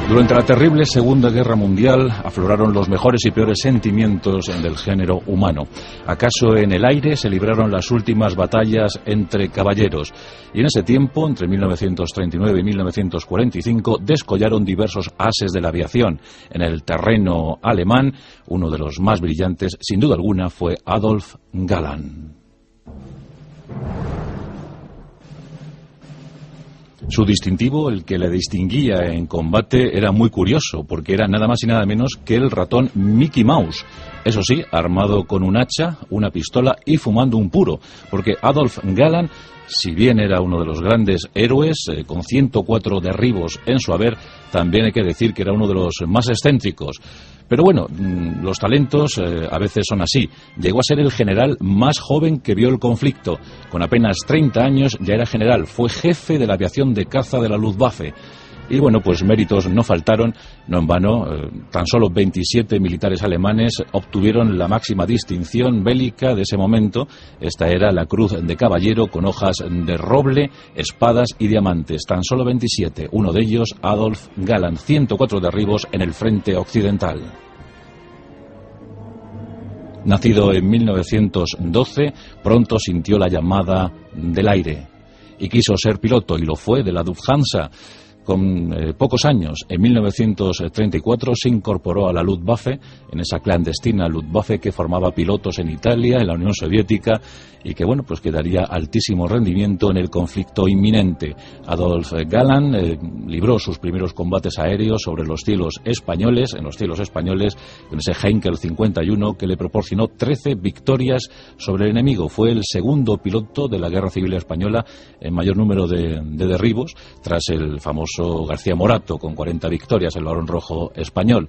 Durante la terrible Segunda Guerra Mundial afloraron los mejores y peores sentimientos del género humano. ¿Acaso en el aire se libraron las últimas batallas entre caballeros? Y en ese tiempo, entre 1939 y 1945, descollaron diversos ases de la aviación. En el terreno alemán, uno de los más brillantes, sin duda alguna, fue Adolf Galland. Su distintivo, el que le distinguía en combate, era muy curioso, porque era nada más y nada menos que el ratón Mickey Mouse. Eso sí, armado con un hacha, una pistola y fumando un puro, porque Adolf Galland, si bien era uno de los grandes héroes, con 104 derribos en su haber, también hay que decir que era uno de los más excéntricos. Pero bueno, los talentos a veces son así. Llegó a ser el general más joven que vio el conflicto. Con apenas 30 años ya era general, fue jefe de la aviación de caza de la Luftwaffe. Y bueno, pues méritos no faltaron, no en vano, tan solo 27 militares alemanes obtuvieron la máxima distinción bélica de ese momento. Esta era la Cruz de Caballero con hojas de roble, espadas y diamantes. Tan solo 27, uno de ellos Adolf Galland, 104 derribos en el frente occidental. Nacido en 1912, pronto sintió la llamada del aire y quiso ser piloto, y lo fue, de la Lufthansa. Con pocos años, en 1934, se incorporó a la Luftwaffe, en esa clandestina Luftwaffe que formaba pilotos en Italia, en la Unión Soviética, y que, bueno, pues que daría altísimo rendimiento en el conflicto inminente. Adolf Galland libró sus primeros combates aéreos sobre los cielos españoles, con ese Heinkel 51 que le proporcionó 13 victorias sobre el enemigo. Fue el segundo piloto de la Guerra Civil Española en mayor número de derribos, tras el famoso García Morato, con 40 victorias, el Barón Rojo español.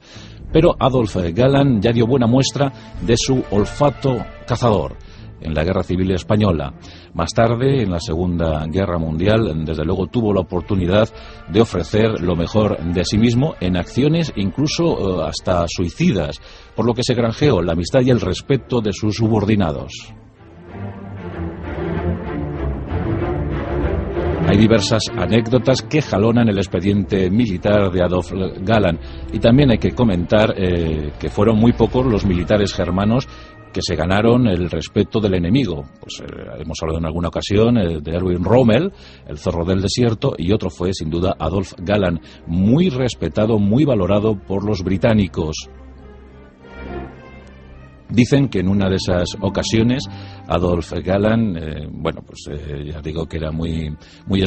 Pero Adolf Galland ya dio buena muestra de su olfato cazador en la Guerra Civil Española. Más tarde, en la Segunda Guerra Mundial, desde luego tuvo la oportunidad de ofrecer lo mejor de sí mismo en acciones incluso hasta suicidas, por lo que se granjeó la amistad y el respeto de sus subordinados. Hay diversas anécdotas que jalonan el expediente militar de Adolf Galland, y también hay que comentar que fueron muy pocos los militares germanos que se ganaron el respeto del enemigo. Pues hemos hablado en alguna ocasión de Erwin Rommel, el zorro del desierto, y otro fue sin duda Adolf Galland, muy respetado, muy valorado por los británicos. Dicen que en una de esas ocasiones Adolf Galland, ya digo que era muy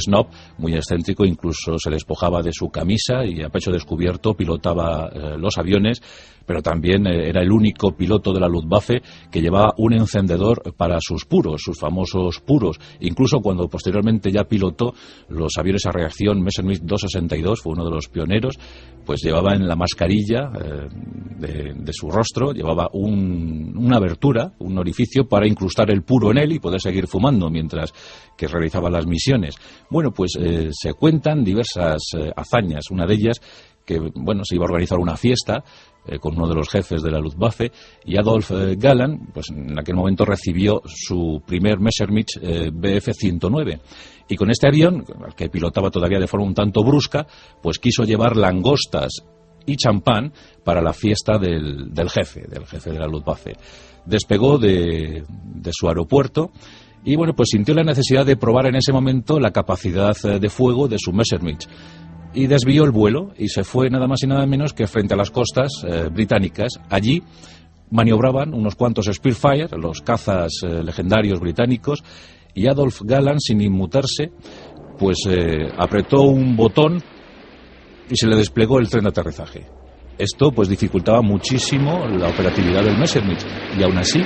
snob, muy excéntrico, incluso se despojaba de su camisa y a pecho descubierto pilotaba los aviones, pero también era el único piloto de la Luftwaffe que llevaba un encendedor para sus puros, sus famosos puros. Incluso cuando posteriormente ya pilotó los aviones a reacción Messerschmitt 262, fue uno de los pioneros, pues llevaba en la mascarilla de su rostro, llevaba una abertura, un orificio para incrustar el puro en él y poder seguir fumando mientras que realizaba las misiones. Bueno, pues se cuentan diversas hazañas. Una de ellas, que bueno, se iba a organizar una fiesta con uno de los jefes de la Luftwaffe, y Adolf Galland, pues en aquel momento recibió su primer Messerschmitt Bf 109, y con este avión, al que pilotaba todavía de forma un tanto brusca, pues quiso llevar langostas y champán para la fiesta del jefe de la Luftwaffe. Despegó de su aeropuerto y bueno, pues sintió la necesidad de probar en ese momento la capacidad de fuego de su Messerschmitt, y desvió el vuelo y se fue nada más y nada menos que frente a las costas británicas. Allí maniobraban unos cuantos Spitfire, los cazas legendarios británicos, y Adolf Galland, sin inmutarse, pues apretó un botón y se le desplegó el tren de aterrizaje. Esto pues dificultaba muchísimo la operatividad del Messerschmitt, y aún así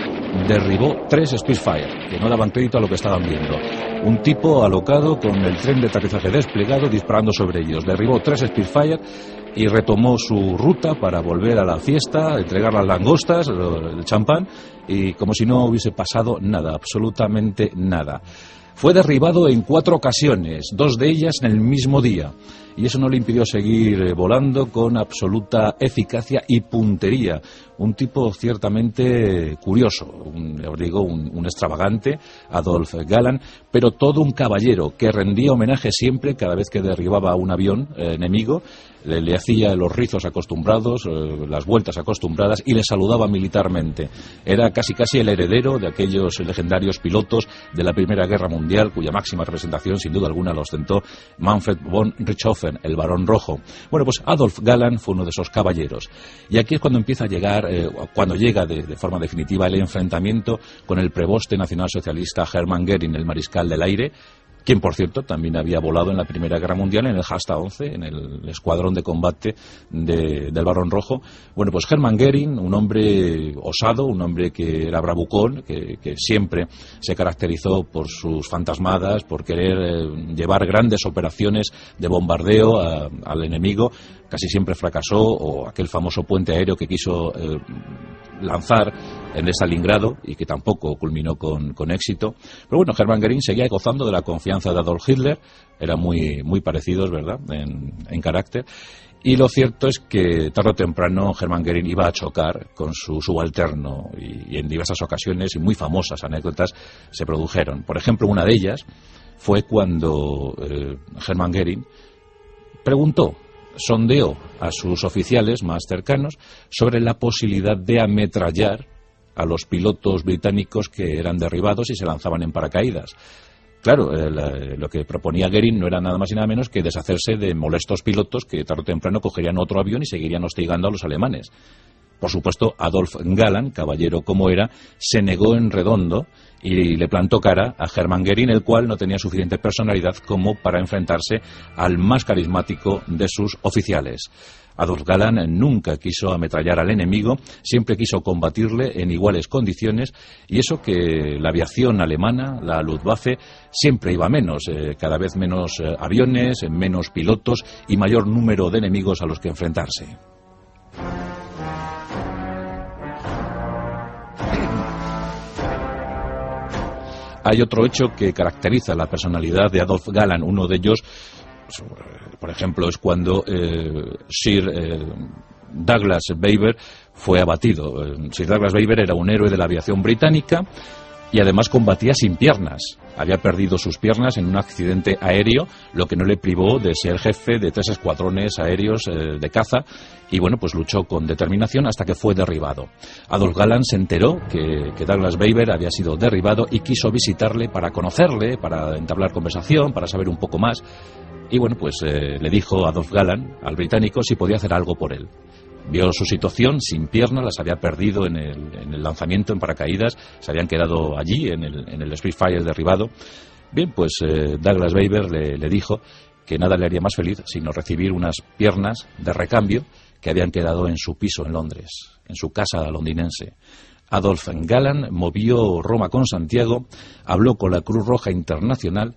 derribó 3 Spitfire, que no daban crédito a lo que estaban viendo. Un tipo alocado con el tren de aterrizaje desplegado disparando sobre ellos. Derribó 3 Spitfire y retomó su ruta para volver a la fiesta, entregar las langostas, el champán, y como si no hubiese pasado nada, absolutamente nada. Fue derribado en 4 ocasiones, 2 de ellas en el mismo día, y eso no le impidió seguir volando con absoluta eficacia y puntería. un tipo ciertamente curioso, un extravagante, Adolf Galland, pero todo un caballero que rendía homenaje siempre cada vez que derribaba un avión enemigo, le hacía los rizos acostumbrados, las vueltas acostumbradas y le saludaba militarmente. Era casi el heredero de aquellos legendarios pilotos de la Primera Guerra Mundial, cuya máxima representación sin duda alguna lo ostentó Manfred von Richthofen, el Barón Rojo. Bueno, pues Adolf Galland fue uno de esos caballeros. Y aquí es cuando empieza a llegar, cuando llega de forma definitiva el enfrentamiento con el preboste nacionalsocialista Hermann Göring, el mariscal del aire, quien, por cierto, también había volado en la Primera Guerra Mundial en el Hasta-11, en el escuadrón de combate del Barón Rojo. Bueno, pues Hermann Göring, un hombre osado, un hombre que era bravucón, que siempre se caracterizó por sus fantasmadas, por querer llevar grandes operaciones de bombardeo al enemigo. Casi siempre fracasó, o aquel famoso puente aéreo que quiso lanzar en Stalingrado y que tampoco culminó con éxito. Pero bueno, Hermann Göring seguía gozando de la confianza de Adolf Hitler, eran muy parecidos, ¿verdad?, en carácter. Y lo cierto es que tarde o temprano Hermann Göring iba a chocar con su subalterno y en diversas ocasiones y muy famosas anécdotas se produjeron. Por ejemplo, una de ellas fue cuando Hermann Göring sondeó a sus oficiales más cercanos sobre la posibilidad de ametrallar a los pilotos británicos que eran derribados y se lanzaban en paracaídas. Claro, lo que proponía Göring no era nada más y nada menos que deshacerse de molestos pilotos que tarde o temprano cogerían otro avión y seguirían hostigando a los alemanes. Por supuesto, Adolf Galland, caballero como era, se negó en redondo y le plantó cara a Hermann Göring, el cual no tenía suficiente personalidad como para enfrentarse al más carismático de sus oficiales. Adolf Galland nunca quiso ametrallar al enemigo, siempre quiso combatirle en iguales condiciones, y eso que la aviación alemana, la Luftwaffe, siempre iba menos, cada vez menos aviones, menos pilotos y mayor número de enemigos a los que enfrentarse. Hay otro hecho que caracteriza la personalidad de Adolf Galland. Uno de ellos, por ejemplo, es cuando Sir Douglas Baber fue abatido. Sir Douglas Baber era un héroe de la aviación británica y además combatía sin piernas. Había perdido sus piernas en un accidente aéreo, lo que no le privó de ser jefe de 3 escuadrones aéreos de caza, y bueno, pues luchó con determinación hasta que fue derribado. Adolf Galland se enteró que Douglas Baber había sido derribado y quiso visitarle para conocerle, para entablar conversación, para saber un poco más, y bueno, pues le dijo Adolf Galland al británico si podía hacer algo por él. Vio su situación, sin piernas, las había perdido en el lanzamiento en paracaídas, se habían quedado allí en el Spitfire derribado. Bien, pues Douglas Baber le dijo que nada le haría más feliz sino recibir unas piernas de recambio que habían quedado en su piso en Londres, en su casa londinense. Adolf Galland movió Roma con Santiago, habló con la Cruz Roja Internacional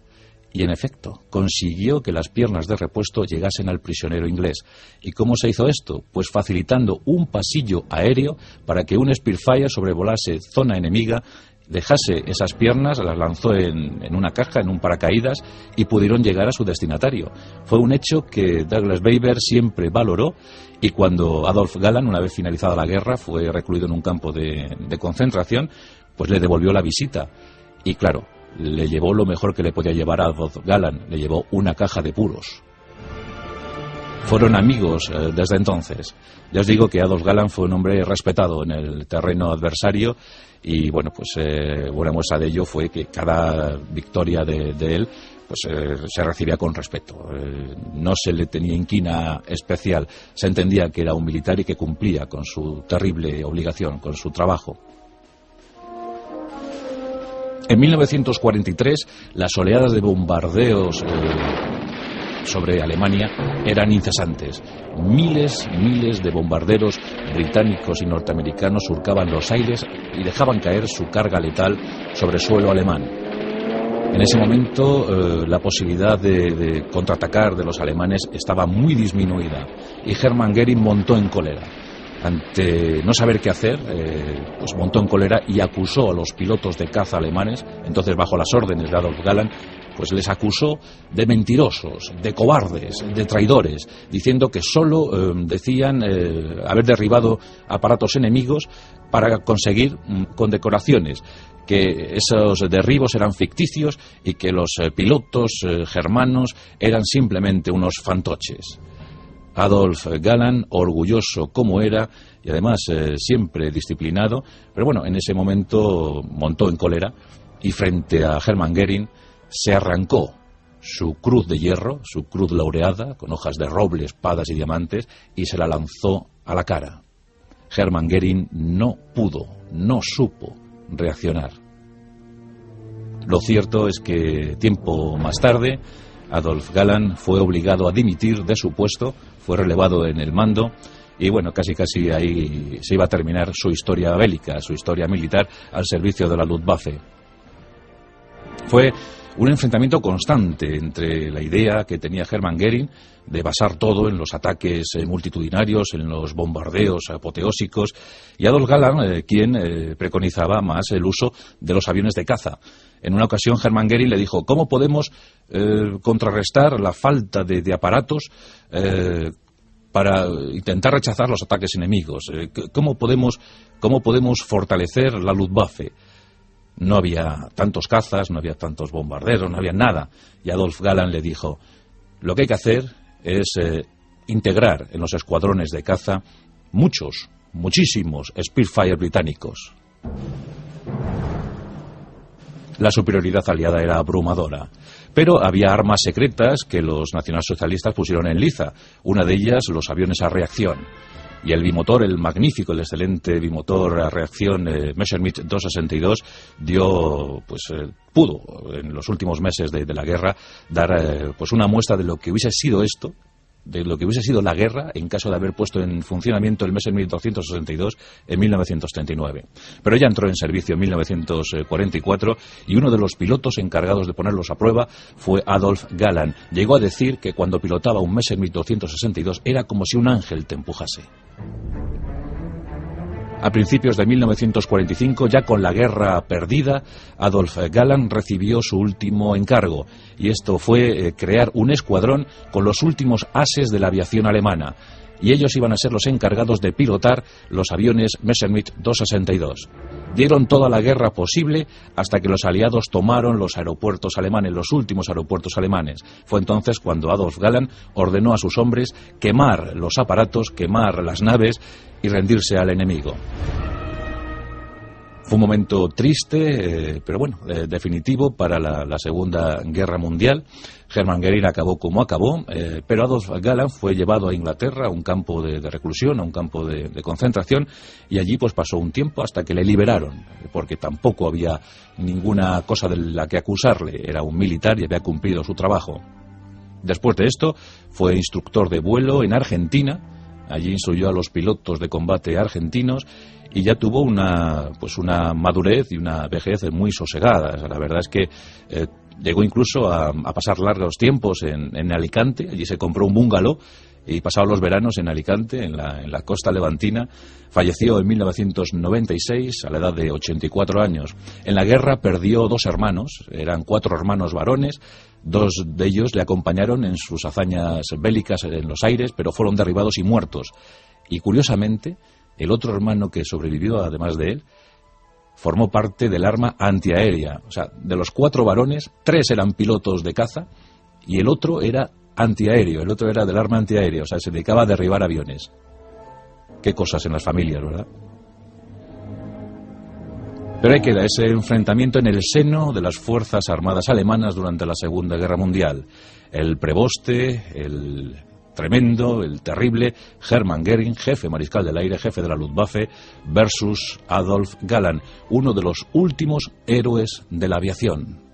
y, en efecto, consiguió que las piernas de repuesto llegasen al prisionero inglés. ¿Y cómo se hizo esto? Pues facilitando un pasillo aéreo para que un Spitfire sobrevolase zona enemiga, dejase esas piernas, las lanzó en una caja, en un paracaídas, y pudieron llegar a su destinatario. Fue un hecho que Douglas Baber siempre valoró, y cuando Adolf Galland, una vez finalizada la guerra, fue recluido en un campo de concentración, pues le devolvió la visita. Y claro, le llevó lo mejor que le podía llevar a Adolf Galland, le llevó una caja de puros. Fueron amigos desde entonces. Ya os digo que Adolf Galland fue un hombre respetado en el terreno adversario y bueno, pues buena muestra de ello fue que cada victoria de él pues se recibía con respeto. No se le tenía inquina especial, se entendía que era un militar y que cumplía con su terrible obligación, con su trabajo. En 1943, las oleadas de bombardeos sobre Alemania eran incesantes. Miles de bombarderos británicos y norteamericanos surcaban los aires y dejaban caer su carga letal sobre suelo alemán. En ese momento la posibilidad de contraatacar de los alemanes estaba muy disminuida y Hermann Göring montó en cólera. Ante no saber qué hacer, pues montó en cólera y acusó a los pilotos de caza alemanes, entonces bajo las órdenes de Adolf Galland, pues les acusó de mentirosos, de cobardes, de traidores, diciendo que solo decían haber derribado aparatos enemigos para conseguir condecoraciones, que esos derribos eran ficticios y que los pilotos germanos eran simplemente unos fantoches. Adolf Galland, orgulloso como era y además siempre disciplinado, pero bueno, en ese momento montó en cólera y frente a Hermann Göring se arrancó su cruz de hierro, su cruz laureada, con hojas de roble, espadas y diamantes, y se la lanzó a la cara. Hermann Göring no pudo, no supo reaccionar. Lo cierto es que tiempo más tarde Adolf Galland fue obligado a dimitir de su puesto, fue relevado en el mando y bueno, casi ahí se iba a terminar su historia bélica, su historia militar al servicio de la Luftwaffe. Fue un enfrentamiento constante entre la idea que tenía Hermann Göring de basar todo en los ataques multitudinarios, en los bombardeos apoteósicos, y Adolf Galland, quien preconizaba más el uso de los aviones de caza. En una ocasión Hermann Göring le dijo: ¿cómo podemos contrarrestar la falta de aparatos para intentar rechazar los ataques enemigos? ¿Cómo podemos fortalecer la Luftwaffe? No había tantos cazas, no había tantos bombarderos, no había nada. Y Adolf Galland le dijo: lo que hay que hacer es integrar en los escuadrones de caza muchísimos Spitfire británicos. La superioridad aliada era abrumadora, pero había armas secretas que los nacionalsocialistas pusieron en liza, una de ellas los aviones a reacción. Y el bimotor, el magnífico, el excelente bimotor a reacción Messerschmitt 262 pudo en los últimos meses de la guerra dar pues una muestra de lo que hubiese sido esto, de lo que hubiese sido la guerra en caso de haber puesto en funcionamiento el Messerschmitt 262 en 1939. Pero ella entró en servicio en 1944 y uno de los pilotos encargados de ponerlos a prueba fue Adolf Galland. Llegó a decir que cuando pilotaba un Messerschmitt 262 era como si un ángel te empujase. A principios de 1945, ya con la guerra perdida, Adolf Galland recibió su último encargo, y esto fue crear un escuadrón con los últimos ases de la aviación alemana, y ellos iban a ser los encargados de pilotar los aviones Messerschmitt 262. Dieron toda la guerra posible hasta que los aliados tomaron los aeropuertos alemanes, los últimos aeropuertos alemanes. Fue entonces cuando Adolf Galland ordenó a sus hombres quemar los aparatos, quemar las naves y rendirse al enemigo. Fue un momento triste, pero bueno, definitivo para la Segunda Guerra Mundial. Hermann Göring acabó como acabó, pero Adolf Galland fue llevado a Inglaterra, a un campo de reclusión, a un campo de concentración, y allí pues pasó un tiempo hasta que le liberaron, porque tampoco había ninguna cosa de la que acusarle. Era un militar y había cumplido su trabajo. Después de esto, fue instructor de vuelo en Argentina. Allí instruyó a los pilotos de combate argentinos y ya tuvo una madurez y una vejez muy sosegadas. La verdad es que llegó incluso a pasar largos tiempos en Alicante. Allí se compró un bungalow y pasaba los veranos en Alicante, en la costa levantina. Falleció en 1996 a la edad de 84 años. En la guerra perdió 2 hermanos, eran 4 hermanos varones. 2 de ellos le acompañaron en sus hazañas bélicas en los aires, pero fueron derribados y muertos. Y curiosamente, el otro hermano que sobrevivió, además de él, formó parte del arma antiaérea. O sea, de los 4 varones, 3 eran pilotos de caza y el otro era antiaéreo, el otro era del arma antiaérea, o sea, se dedicaba a derribar aviones. Qué cosas en las familias, ¿verdad? Pero ahí queda ese enfrentamiento en el seno de las Fuerzas Armadas alemanas durante la Segunda Guerra Mundial. El preboste, el tremendo, el terrible Hermann Göring, jefe mariscal del aire, jefe de la Luftwaffe, versus Adolf Galland, uno de los últimos héroes de la aviación.